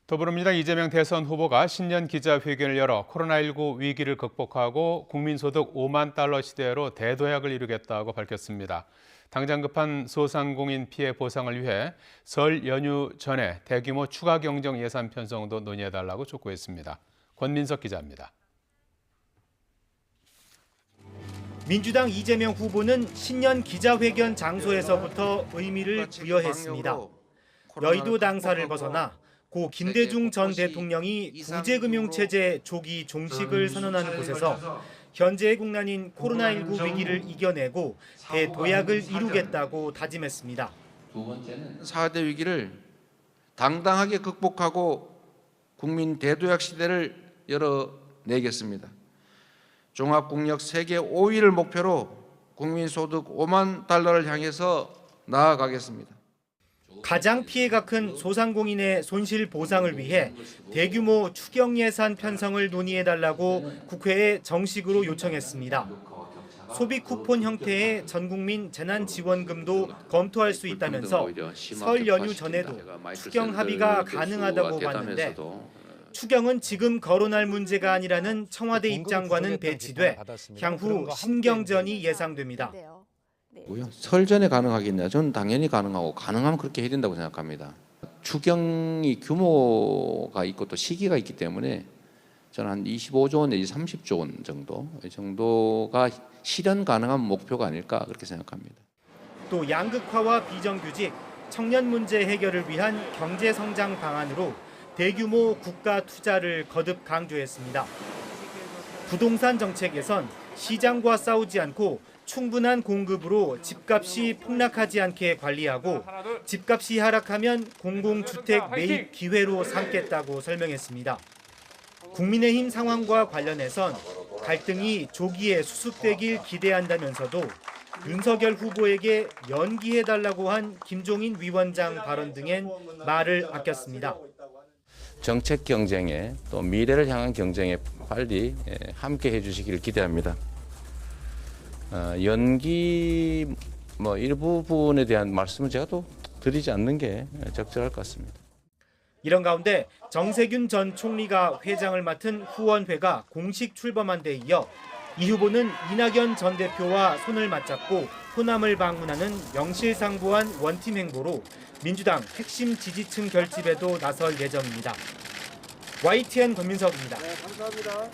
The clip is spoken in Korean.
더불어민주당 이재명 대선 후보가 신년 기자회견을 열어 코로나19 위기를 극복하고 국민소득 5만 달러 시대로 대도약을 이루겠다고 밝혔습니다. 당장 급한 소상공인 피해 보상을 위해 설 연휴 전에 대규모 추가 경정 예산 편성도 논의해달라고 촉구했습니다. 권민석 기자입니다. 민주당 이재명 후보는 신년 기자회견 장소에서부터 의미를 부여했습니다. 여의도 당사를 벗어나 고 김대중 전 대통령이 구제금융체제 조기 종식을 선언한 곳에서 현재의 국난인 코로나19 위기를 이겨내고 대도약을 이루겠다고 다짐했습니다. 두 번째는 4대 위기를 당당하게 극복하고 국민 대도약 시대를 열어내겠습니다. 종합국력 세계 5위를 목표로 국민소득 5만 달러를 향해서 나아가겠습니다. 가장 피해가 큰 소상공인의 손실 보상을 위해 대규모 추경 예산 편성을 논의해달라고 국회에 정식으로 요청했습니다. 소비 쿠폰 형태의 전국민 재난지원금도 검토할 수 있다면서 설 연휴 전에도 추경 합의가 가능하다고 봤는데 추경은 지금 거론할 문제가 아니라는 청와대 입장과는 배치돼 향후 신경전이 예상됩니다. 설 전에 가능하겠냐? 저는 당연히 가능하고 가능하면 그렇게 해야 된다고 생각합니다. 추경이 규모가 있고 또 시기가 있기 때문에 저는 한 25조 원 내지 30조 원 정도 이 정도가 실현 가능한 목표가 아닐까 그렇게 생각합니다. 또 양극화와 비정규직, 청년 문제 해결을 위한 경제 성장 방안으로 대규모 국가 투자를 거듭 강조했습니다. 부동산 정책에선 시장과 싸우지 않고 충분한 공급으로 집값이 폭락하지 않게 관리하고 집값이 하락하면 공공주택 매입 기회로 삼겠다고 설명했습니다. 국민의힘 상황과 관련해선 갈등이 조기에 수습되길 기대한다면서도 윤석열 후보에게 연기해달라고 한 김종인 위원장 발언 등엔 말을 아꼈습니다. 정책 경쟁에 또 미래를 향한 경쟁에 빨리 함께 해주시길 기대합니다. 연기 일부분에 대한 말씀을 제가 또 드리지 않는 게 적절할 것 같습니다. 이런 가운데 정세균 전 총리가 회장을 맡은 후원회가 공식 출범한 데 이어 이 후보는 이낙연 전 대표와 손을 맞잡고 호남을 방문하는 명실상부한 원팀 행보로 민주당 핵심 지지층 결집에도 나설 예정입니다. YTN 권민석입니다. 네, 감사합니다.